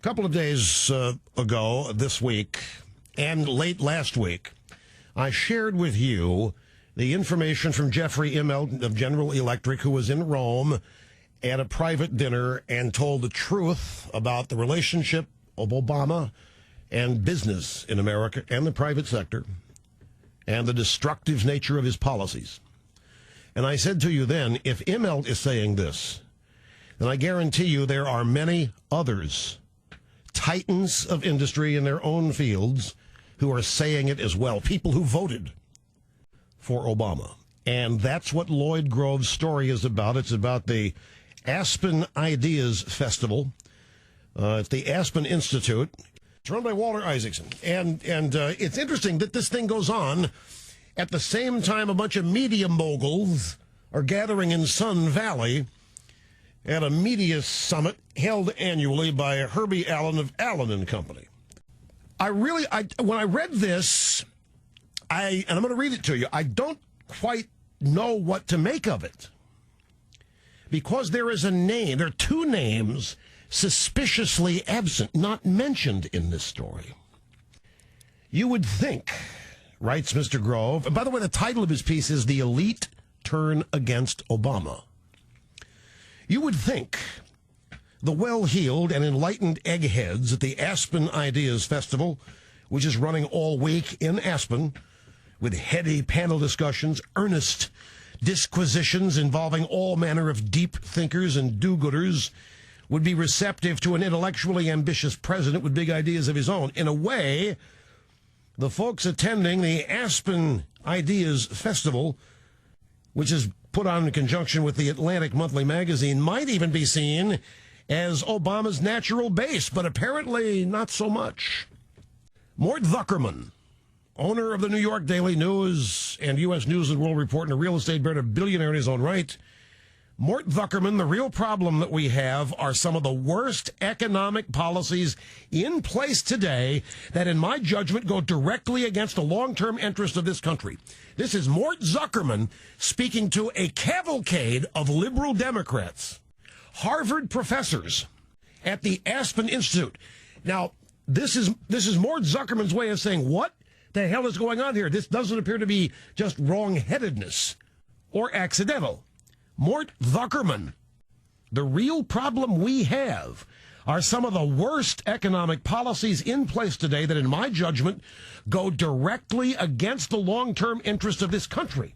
couple of days ago, this week, and late last week, I shared with you the information from Jeffrey Immelt of General Electric, who was in Rome at a private dinner and told the truth about the relationship of Obama and business in America and the private sector and the destructive nature of his policies. And I said to you then, if Immelt is saying this, then I guarantee you there are many others, titans of industry in their own fields, who are saying it as well, people who voted for Obama. And that's what Lloyd Grove's story is about. It's about the Aspen Ideas Festival. It's the Aspen Institute. It's run by Walter Isaacson. And it's interesting that this thing goes on at the same time a bunch of media moguls are gathering in Sun Valley at a media summit held annually by Herbie Allen of Allen and Company. When I read this, and I'm going to read it to you, I don't quite know what to make of it. Because there is a name, there are two names suspiciously absent, not mentioned in this story. You would think, writes Mr. Grove, and by the way, the title of his piece is The Elite Turn Against Obama. You would think the well-heeled and enlightened eggheads at the Aspen Ideas Festival, which is running all week in Aspen, with heady panel discussions, earnest disquisitions involving all manner of deep thinkers and do-gooders, would be receptive to an intellectually ambitious president with big ideas of his own. In a way, the folks attending the Aspen Ideas Festival, which is put on in conjunction with the Atlantic Monthly Magazine, might even be seen as Obama's natural base, but apparently not so much. Mort Zuckerman, owner of the New York Daily News and U.S. News and World Report, and a real estate baron, a billionaire in his own right. Mort Zuckerman, the real problem that we have are some of the worst economic policies in place today that, in my judgment, go directly against the long-term interest of this country. This is Mort Zuckerman speaking to a cavalcade of liberal Democrats, Harvard professors at the Aspen Institute. Now, this is Mort Zuckerman's way of saying, what the hell is going on here? This doesn't appear to be just wrong-headedness or accidental. Mort Zuckerman, the real problem we have are some of the worst economic policies in place today that, in my judgment, go directly against the long-term interest of this country.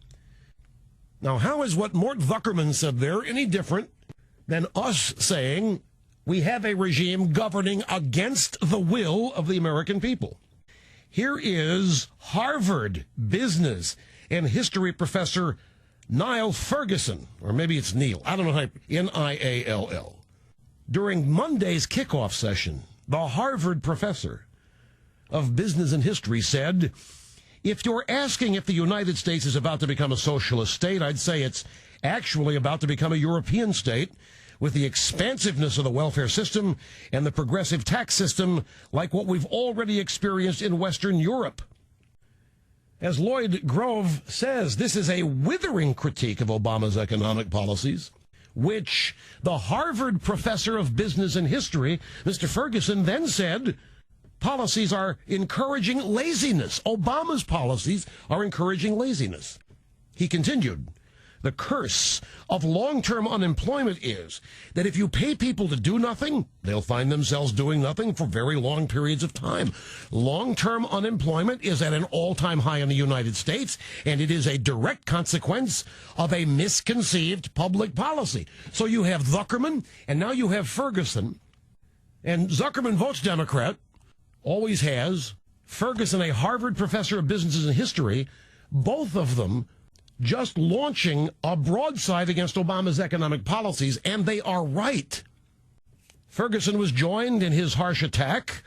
Now, how is what Mort Zuckerman said there any different than us saying we have a regime governing against the will of the American people? Here is Harvard business and history professor Niall Ferguson, or maybe it's Neil, I don't know how, Niall. During Monday's kickoff session, the Harvard professor of business and history said, if you're asking if the United States is about to become a socialist state, I'd say it's actually about to become a European state with the expansiveness of the welfare system and the progressive tax system like what we've already experienced in Western Europe. As Lloyd Grove says, this is a withering critique of Obama's economic policies, which the Harvard professor of business and history, Mr. Ferguson, then said policies are encouraging laziness. Obama's policies are encouraging laziness. He continued, the curse of long-term unemployment is that if you pay people to do nothing, they'll find themselves doing nothing for very long periods of time. Long-term unemployment is at an all-time high in the United States, and it is a direct consequence of a misconceived public policy. So you have Zuckerman, and now you have Ferguson. And Zuckerman votes Democrat, always has. Ferguson, a Harvard professor of business and history, both of them just launching a broadside against Obama's economic policies, and they are right. Ferguson was joined in his harsh attack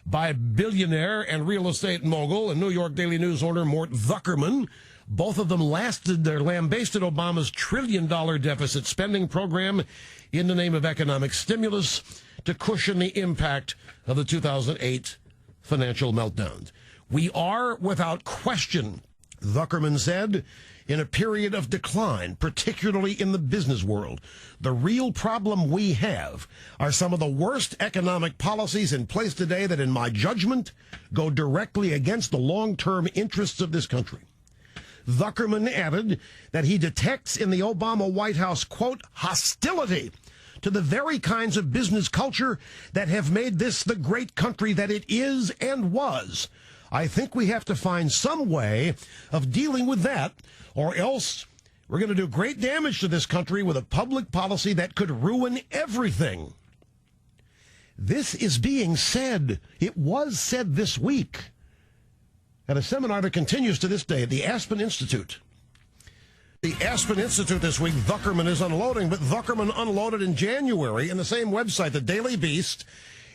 by billionaire and real estate mogul and New York Daily News owner Mort Zuckerman. Both of them lambasted Obama's trillion-dollar deficit spending program in the name of economic stimulus to cushion the impact of the 2008 financial meltdown. We are, without question, Zuckerman said, in a period of decline, particularly in the business world, the real problem we have are some of the worst economic policies in place today that, in my judgment, go directly against the long-term interests of this country. Zuckerman added that he detects in the Obama White House, quote, hostility to the very kinds of business culture that have made this the great country that it is and was. I think we have to find some way of dealing with that, or else we're going to do great damage to this country with a public policy that could ruin everything. This is being said. It was said this week at a seminar that continues to this day at the Aspen Institute. The Aspen Institute this week, Zuckerman is unloading, but Zuckerman unloaded in January in the same website, the Daily Beast.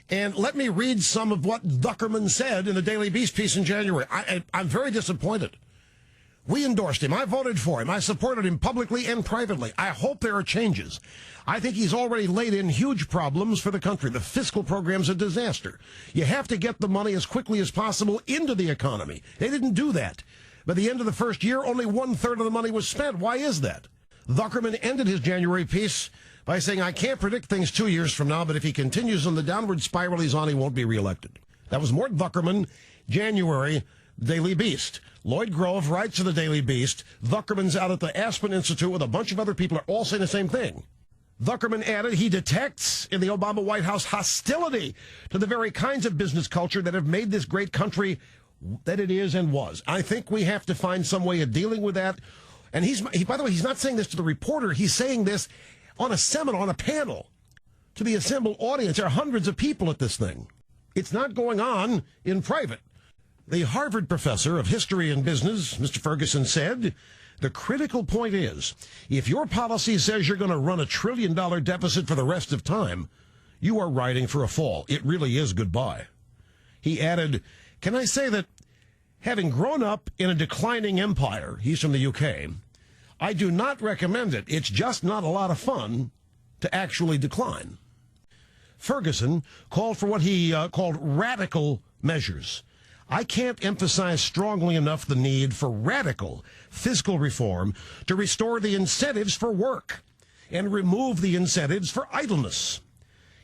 And let me read some of what Zuckerman said in the Daily Beast piece in January. I'm very disappointed. We endorsed him. I voted for him. I supported him publicly and privately. I hope there are changes. I think he's already laid in huge problems for the country. The fiscal program's a disaster. You have to get the money as quickly as possible into the economy. They didn't do that. By the end of the first year, only 1/3 of the money was spent. Why is that? Zuckerman ended his January piece by saying, I can't predict things 2 years from now, but if he continues on the downward spiral he's on, he won't be reelected. That was Mort Zuckerman, January, Daily Beast. Lloyd Grove writes to the Daily Beast, Zuckerman's out at the Aspen Institute with a bunch of other people are all saying the same thing. Zuckerman added he detects in the Obama White House hostility to the very kinds of business culture that have made this great country that it is and was. I think we have to find some way of dealing with that. And by the way, he's not saying this to the reporter. He's saying this on a seminar, on a panel, to the assembled audience. There are hundreds of people at this thing. It's not going on in private. The Harvard professor of history and business, Mr. Ferguson, said, the critical point is, if your policy says you're going to run $1 trillion deficit for the rest of time, you are riding for a fall. It really is goodbye. He added, can I say that having grown up in a declining empire, he's from the UK, I do not recommend it. It's just not a lot of fun to actually decline. Ferguson called for what he called radical measures. I can't emphasize strongly enough the need for radical fiscal reform to restore the incentives for work and remove the incentives for idleness.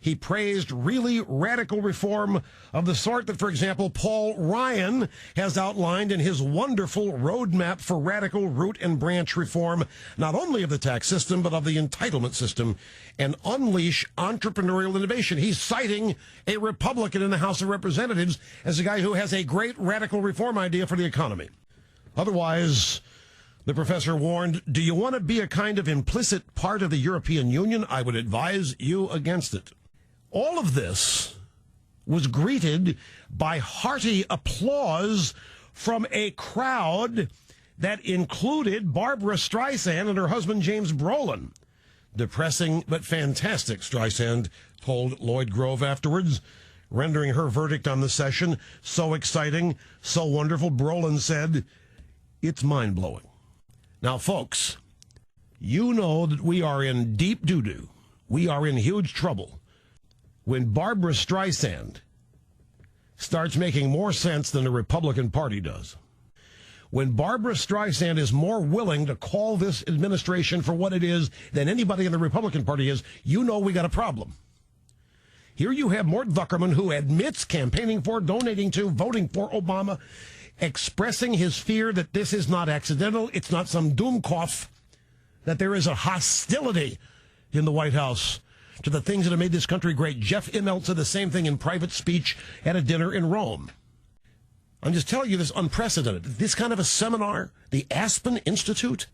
He praised really radical reform of the sort that, for example, Paul Ryan has outlined in his wonderful roadmap for radical root and branch reform, not only of the tax system, but of the entitlement system, and unleash entrepreneurial innovation. He's citing a Republican in the House of Representatives as a guy who has a great radical reform idea for the economy. Otherwise, the professor warned, do you want to be a kind of implicit part of the European Union? I would advise you against it. All of this was greeted by hearty applause from a crowd that included Barbra Streisand and her husband James Brolin. Depressing but fantastic, Streisand told Lloyd Grove afterwards, rendering her verdict on the session so exciting, so wonderful. Brolin said, it's mind-blowing. Now, folks, you know that we are in deep doo-doo. We are in huge trouble when Barbra Streisand starts making more sense than the Republican Party does. When Barbra Streisand is more willing to call this administration for what it is than anybody in the Republican Party is, you know we got a problem. Here you have Mort Zuckerman, who admits campaigning for, donating to, voting for Obama, expressing his fear that this is not accidental, it's not some doomcough, that there is a hostility in the White House to the things that have made this country great. Jeff Immelt said the same thing in private speech at a dinner in Rome. I'm just telling you this unprecedented. This kind of a seminar, the Aspen Institute.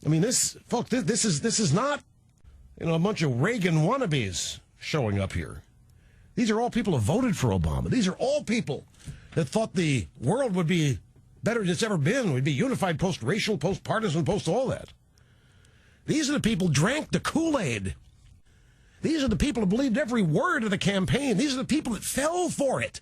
I mean, this is not, a bunch of Reagan wannabes showing up here. These are all people who voted for Obama. These are all people that thought the world would be better than it's ever been. We'd be unified, post-racial, post-partisan, post-all that. These are the people who drank the Kool-Aid. These are the people who believed every word of the campaign. These are the people that fell for it.